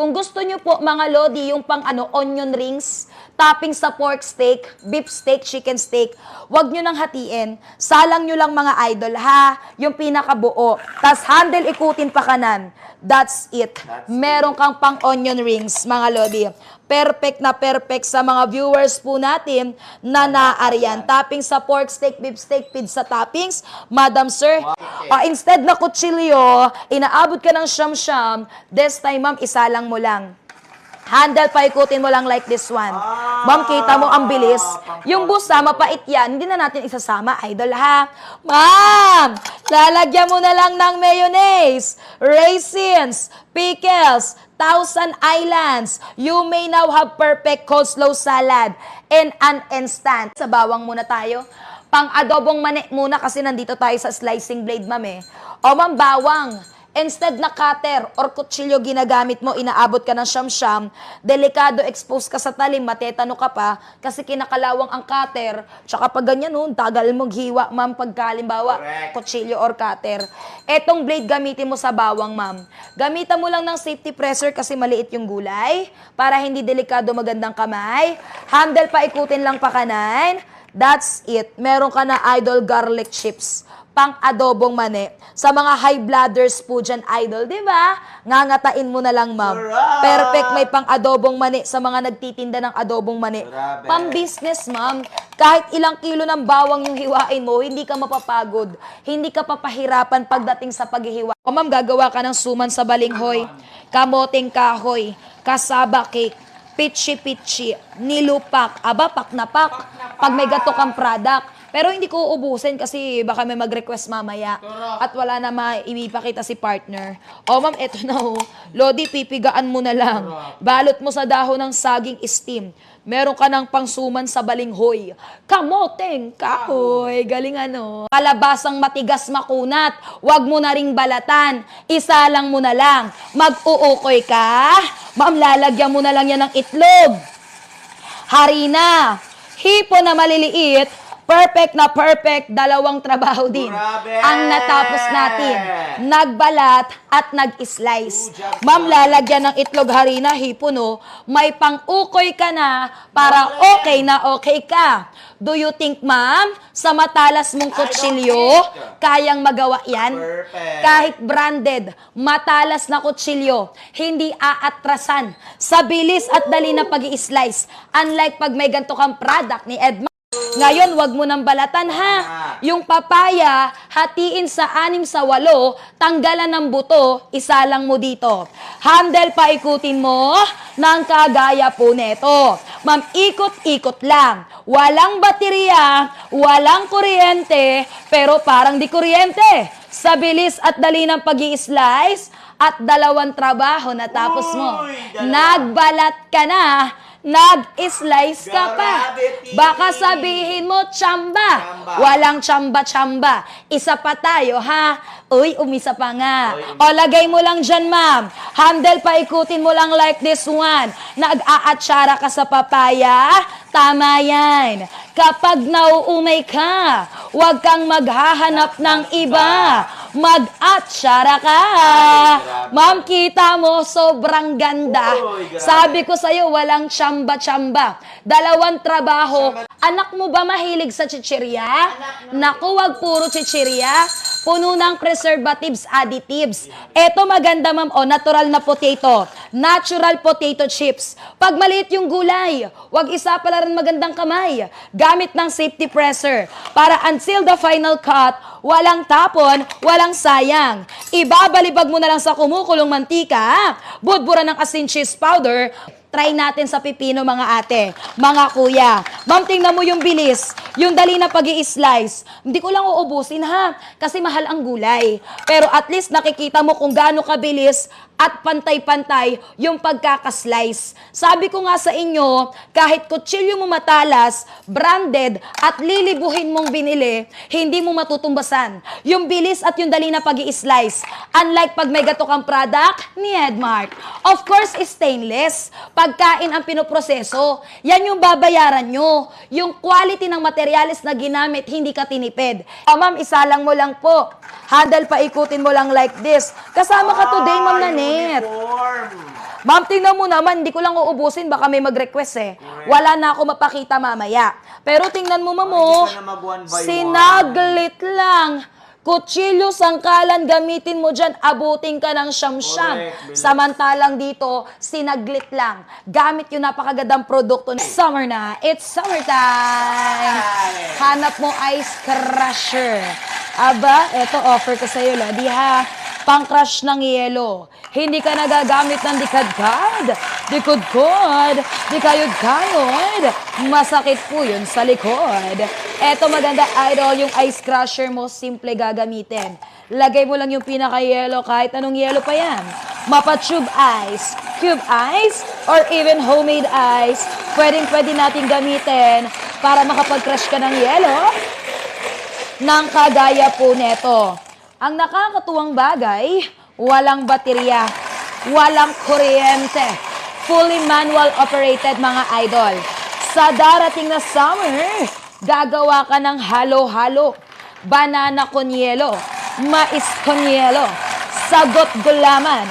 Kung gusto nyo po, mga lodi, yung pang onion rings, topping sa pork steak, beef steak, chicken steak, wag nyo nang hatiin. Salang nyo lang, mga idol, ha? Yung pinakabuo. Tas handle ikutin pa kanan. That's it. Meron kang pang onion rings, mga lodi. Perfect na perfect sa mga viewers po natin na naariyan. Topping sa pork steak, beef steak, pizza toppings. Madam Sir, instead na kutsilyo, inaabot ka ng siyam-siyam, this time, ma'am, isalang mo lang. Handle pa, ikutin mo lang like this one. Ma'am, kita mo ang bilis. Yung busa, mapait yan. Hindi na natin isasama, idol, ha? Ma'am, lalagyan mo na lang ng mayonnaise, raisins, pickles, Thousand Islands. You may now have perfect coleslaw salad and an instant. Sa bawang muna tayo. Pang-adobong mani muna kasi nandito tayo sa slicing blade, ma'am, eh. O, ma'am, bawang. Instead na cutter or kutsilyo ginagamit mo, inaabot ka ng siyam-siyam, delikado, expose ka sa talim, matetano ka pa, kasi kinakalawang ang cutter, tsaka pag ganyan, tagal mong hiwa, ma'am, pagkalimbawa, kutsilyo or cutter. Etong blade gamitin mo sa bawang, ma'am. Gamitan mo lang ng safety pressure kasi maliit yung gulay, para hindi delikado, magandang kamay. Handle pa, ikutin lang pa kanan. That's it. Meron ka na, idol, garlic chips. Pang-adobong mani. Sa mga high blooders po dyan, idol, di ba? Ngangatain mo na lang, ma'am. Perfect, may pang-adobong mani sa mga nagtitinda ng adobong mani. Pang-business, ma'am. Kahit ilang kilo ng bawang yung hiwain mo, hindi ka mapapagod. Hindi ka papahirapan pagdating sa paghihiwa. O, ma'am, gagawa ka ng suman sa balinghoy, kamoteng kahoy, kasaba cake, pitchi-pitchi, nilupak, pak na pak, pag may gato kang product. Pero hindi ko ubusin kasi baka may mag-request mamaya at wala na maipakita si partner. O, ma'am, eto na, Lodi, pipigaan mo na lang. Balot mo sa dahon ng saging steam. Meron ka ng pangsuman sa balinghoy. Kamoteng kahoy. Galing, ano. Kalabasang matigas makunat. Huwag mo na ring balatan. Isa lang mo na lang. Mag-uukoy ka. Ma'am, lalagyan mo na lang yan ng itlog. Harina. Hipo na maliliit. Perfect na perfect, dalawang trabaho din. Grabe! Ang natapos natin, nagbalat at nag-slice. Ma'am, lalagyan ng itlog, harina, hipo, may pang-ukoy ka na para okay na okay ka. Do you think, ma'am, sa matalas mong kutsilyo, kayang magawa yan? Perfect. Kahit branded, matalas na kutsilyo, hindi aatrasan sa bilis at dali na pag-i-slice. Unlike pag may ganito kang product ni Edma. Ngayon, wag mo nang balatan, ha? Yung papaya, hatiin sa 6 sa 8, tanggalan ng buto, isalang mo dito. Handle pa, ikutin mo ng kagaya po neto. Ma'am, ikot-ikot lang. Walang baterya, walang kuryente, pero parang di kuryente. Sa bilis at dali ng pag-i-slice at dalawang trabaho na tapos mo. Nagbalat ka na, nag-slice ka pa. Baka sabihin mo, tsamba. Walang tsamba-tsamba. Isa pa tayo, ha? Uy, umisa pa nga. O, lagay mo lang dyan, ma'am. Handle pa, ikutin mo lang like this one. Nag-aatsara ka sa papaya, tama yan. Kapag nauumay ka, huwag kang maghahanap ng iba. Mag-atsara ka. Ma'am, kita mo, sobrang ganda. Sabi ko sa'yo, walang tsamba-tsamba. Dalawang trabaho. Anak mo ba mahilig sa chichirya? Naku, wag puro chichirya. Puno ng preservatives, additives. Eto maganda, ma'am, natural na potato. Natural potato chips. Pag maliit yung gulay, wag isa pala rin magandang kamay. Gamit ng safety pressure. Para until the final cut, walang tapon, walang sayang. Ibabalibag mo na lang sa kumukulong mantika. Budburan ng asin cheese powder. Try natin sa pipino, mga ate, mga kuya. Ma'am, tingnan mo yung bilis, yung dali na pag-i-slice. Hindi ko lang uubusin, ha, kasi mahal ang gulay. Pero at least nakikita mo kung gaano kabilis at pantay-pantay yung pagkakaslice. Sabi ko nga sa inyo, kahit kutsilyo mo matalas, branded, at lilibuhin mong binili, hindi mo matutumbasan. Yung bilis at yung dali na pag-i-slice. Unlike pag may gato kang product ni Edmark. Of course, stainless. Pagkain ang pinoproseso. Yan yung babayaran nyo. Yung quality ng materyales na ginamit, hindi ka tinipid. Ma'am, isalang mo lang po. Handle pa, ikutin mo lang like this. Kasama ka today, Ma'am Nanet. Ma'am, tingnan mo naman, hindi ko lang uubusin, baka may mag-request eh. Wala na ako mapakita mamaya. Pero tingnan mo, ma'am, oh, Hindi ka na mag one by sinaglit lang. Kutsilyo, sangkalan, gamitin mo dyan, abutin ka ng siyam-siyam. Correct, bilis. Samantalang dito, sinaglit lang. Gamit yung napakagandang produkto. Summer na, it's summertime. Hanap mo ice crusher. Aba, eto offer ko sa'yo, Lodi ha. Pang-crush ng yelo. Hindi ka nagagamit ng dikadkad, dikudkod, dikayod-kayod. Masakit po yun sa likod. Eto maganda, idol, yung ice crusher mo, simple gagamitin. Lagay mo lang yung pinaka-yelo, kahit anong yelo pa yan. Mapa-tube ice, cube ice, or even homemade ice. Pwedeng-pwede natin gamitin para makapag-crush ka ng yelo ng kagaya po neto. Ang nakakatuwang bagay, walang baterya, walang kuryente, fully manual operated mga idol. Sa darating na summer, gagawa ka ng halo-halo, banana con yelo, mais con yelo, sagot gulaman,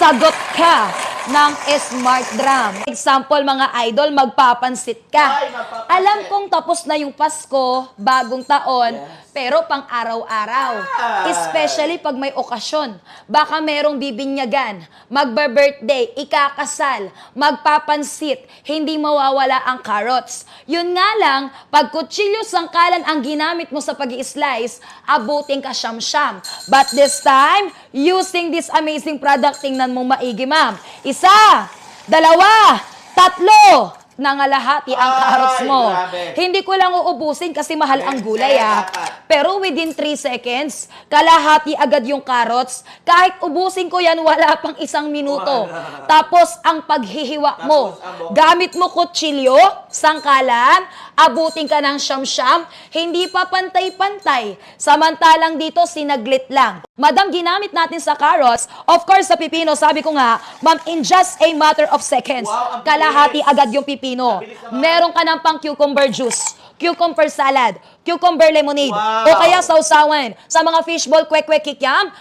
sagot ka ng smart drum. Example mga idol, magpapansit ka. Ay, magpapansit. Alam kong tapos na yung Pasko, bagong taon, pero pang araw-araw. Especially pag may okasyon. Baka merong bibinyagan, magba-birthday, ikakasal, magpapansit, hindi mawawala ang carrots. Yun nga lang, pag kutsilyo sangkalan ang ginamit mo sa pag-i-slice, abutin ka siyam-siyam. But this time, using this amazing product, tingnan mong maigi, ma'am. Isa, dalawa, tatlo, nangalahati ang carrots mo. Grabe. Hindi ko lang uubusin kasi mahal ang gulay dapat. Pero within 3 seconds, kalahati agad yung carrots. Kahit ubusin ko yan, wala pang 1 minuto. Tapos ang paghihiwa mo, gamit mo kutsilyo, sangkalan, abutin ka ng siyam-siyam, hindi pa pantay-pantay. Samantalang dito, sinaglit lang. Madam, ginamit natin sa carrots, of course sa pipino, sabi ko nga, ma'am, in just a matter of seconds, Wow, ang kalahati bilis. agad yung pipino. Bilis naman. Meron ka ng pang cucumber juice, cucumber salad, cucumber lemonade, Wow. o kaya sausawan. Sa mga fishball, kwek-kwek kikiam,